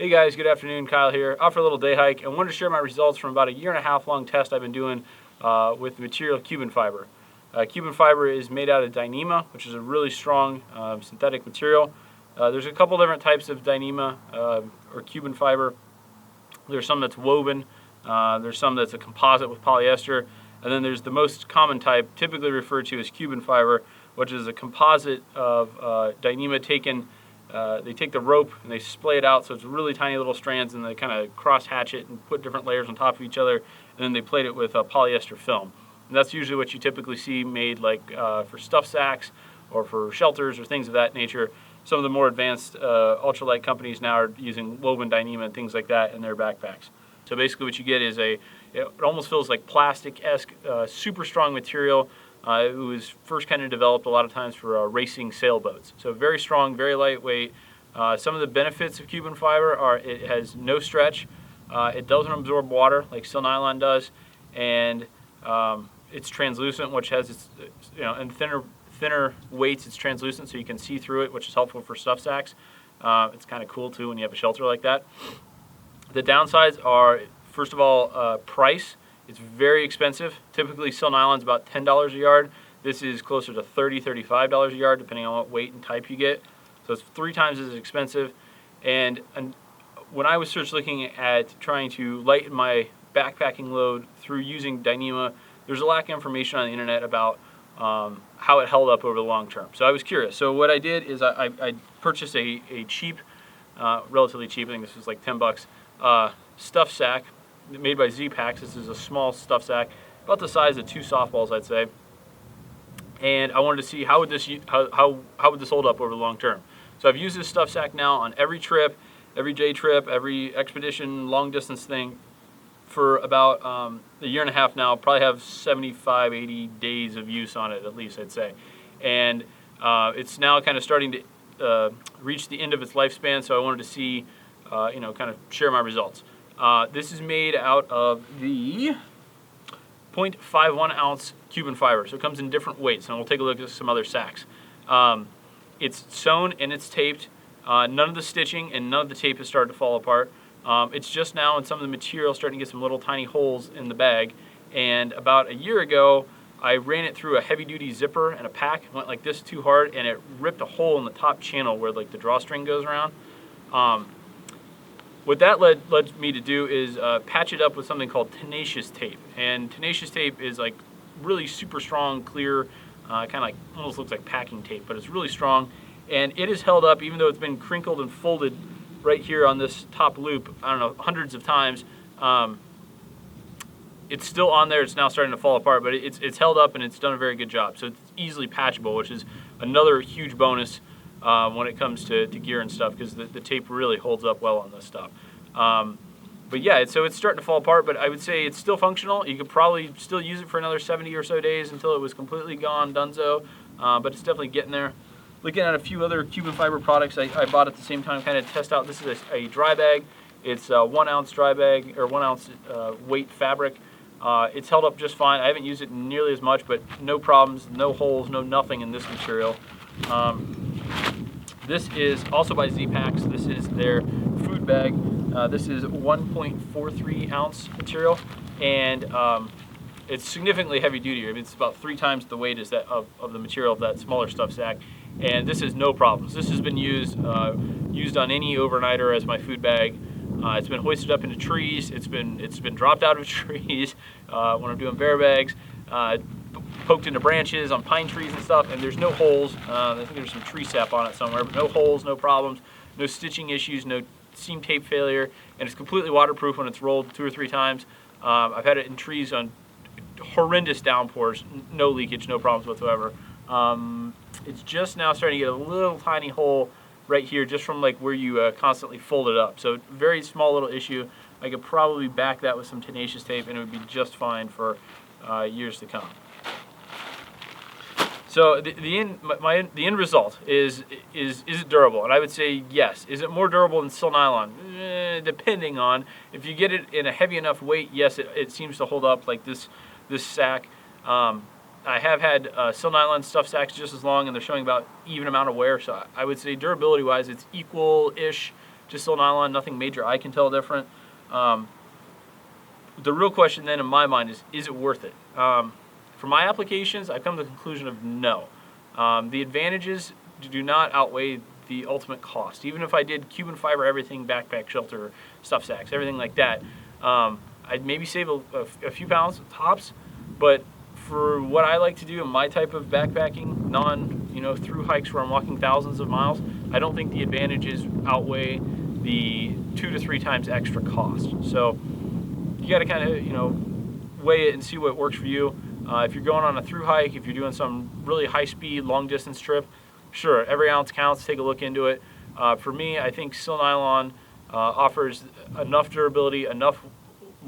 Hey guys, good afternoon. Kyle here. Out for a little day hike and wanted to share my results from about a 1.5 year long test I've been doing with the material Cuben fiber. Cuben fiber is made out of Dyneema, which is a really strong synthetic material. There's a couple different types of Dyneema or Cuben fiber. There's some that's woven, there's some that's a composite with polyester, and then there's the most common type, typically referred to as Cuben fiber, which is a composite of Dyneema taken. They take the rope and they splay it out so it's really tiny little strands, and they kind of cross hatch it and put different layers on top of each other, and then they plate it with polyester film. And that's usually what you typically see made like for stuff sacks or for shelters or things of that nature. Some of the more advanced ultralight companies now are using woven Dyneema and things like that in their backpacks. So basically what you get is it almost feels like plastic-esque, super strong material. It was first kind of developed a lot of times for racing sailboats. So very strong, very lightweight. Some of the benefits of Cuben fiber are it has no stretch, it doesn't absorb water like steel nylon does, and it's translucent, which has its, and thinner weights, it's translucent so you can see through it, which is helpful for stuff sacks. It's kind of cool too when you have a shelter like that. The downsides are, first of all, price. It's very expensive. Typically steel nylon is about $10 a yard. This is closer to $30, $35 a yard depending on what weight and type you get. So it's 3 times as expensive. And when I was looking at trying to lighten my backpacking load through using Dyneema, there's a lack of information on the internet about how it held up over the long term. So I was curious. So what I did is I purchased a cheap, relatively cheap, I think this was like $10, stuff sack made by Z-Packs. This is a small stuff sack, about the size of 2 softballs, I'd say. And I wanted to see how would this hold up over the long term. So I've used this stuff sack now on every trip, every day trip, every expedition, long distance thing for about a 1.5 years now. Probably have 75, 80 days of use on it at least, I'd say. And it's now kind of starting to reach the end of its lifespan, so I wanted to see, kind of share my results. This is made out of the 0.51 ounce Cuben fiber, so it comes in different weights, and we'll take a look at some other sacks. It's sewn and it's taped. None of the stitching and none of the tape has started to fall apart. It's just now in some of the material starting to get some little tiny holes in the bag, and about a year ago I ran it through a heavy-duty zipper and a pack. It went like this too hard, and it ripped a hole in the top channel where like the drawstring goes around. What that led me to do is patch it up with something called Tenacious Tape. And Tenacious Tape is like really super strong, clear, kind of like, almost looks like packing tape, but it's really strong. And it is held up, even though it's been crinkled and folded right here on this top loop, I don't know, hundreds of times. It's still on there. It's now starting to fall apart, but it's held up and it's done a very good job. So it's easily patchable, which is another huge bonus when it comes to gear and stuff, because the tape really holds up well on this stuff. But yeah, so it's starting to fall apart, but I would say it's still functional. You could probably still use it for another 70 or so days until it was completely gone, donezo, but it's definitely getting there. Looking at a few other Cuben fiber products I bought at the same time, kind of test out. This is a dry bag. It's a 1 ounce dry bag, or 1 ounce weight fabric. It's held up just fine. I haven't used it nearly as much, but no problems, no holes, no nothing in this material. This is also by Z-Packs. This is their food bag. This is 1.43 ounce material, and it's significantly heavy duty. I mean, it's about 3 times the weight as that of the material of that smaller stuff sack. And this is no problems. This has been used on any overnighter as my food bag. It's been hoisted up into trees. It's been dropped out of trees when I'm doing bear bags. Poked into branches on pine trees and stuff, and there's no holes. I think there's some tree sap on it somewhere, but no holes, no problems, no stitching issues, no seam tape failure, and it's completely waterproof when it's rolled 2 or 3 times. I've had it in trees on horrendous downpours, no leakage, no problems whatsoever. It's just now starting to get a little tiny hole right here, just from like where you constantly fold it up. So very small little issue. I could probably back that with some Tenacious Tape, and it would be just fine for years to come. So the end result is it durable? And I would say yes. Is it more durable than steel nylon? Depending on, if you get it in a heavy enough weight, yes, it seems to hold up like this sack. I have had steel nylon stuff sacks just as long, and they're showing about even amount of wear. So I would say durability-wise, it's equal-ish just sil nylon, nothing major I can tell different. The real question then in my mind is it worth it? For my applications, I've come to the conclusion of no. The advantages do not outweigh the ultimate cost. Even if I did Cuben fiber everything, backpack, shelter, stuff sacks, everything like that, I'd maybe save a few pounds tops, but for what I like to do in my type of backpacking, through hikes where I'm walking thousands of miles, I don't think the advantages outweigh the 2 to 3 times extra cost. So you got to kind of, weigh it and see what works for you. If you're going on a through hike, if you're doing some really high speed, long distance trip, sure, every ounce counts, take a look into it. For me, I think sil nylon offers enough durability, enough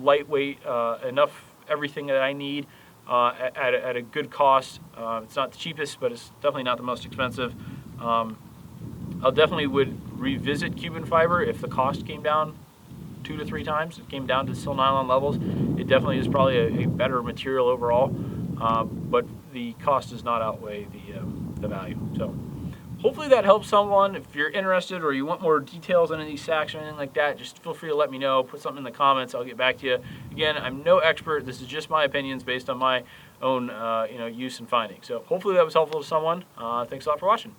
lightweight, enough everything that I need at a good cost. It's not the cheapest, but it's definitely not the most expensive. I definitely would revisit Cuben fiber if the cost came down 2 to 3 times. It came down to sil nylon levels. It definitely is probably a better material overall, but the cost does not outweigh the value. So hopefully that helps someone. If you're interested or you want more details on any of these sacks or anything like that, just feel free to let me know. Put something in the comments. I'll get back to you. Again, I'm no expert. This is just my opinions based on my own use and findings. So hopefully that was helpful to someone. Thanks a lot for watching.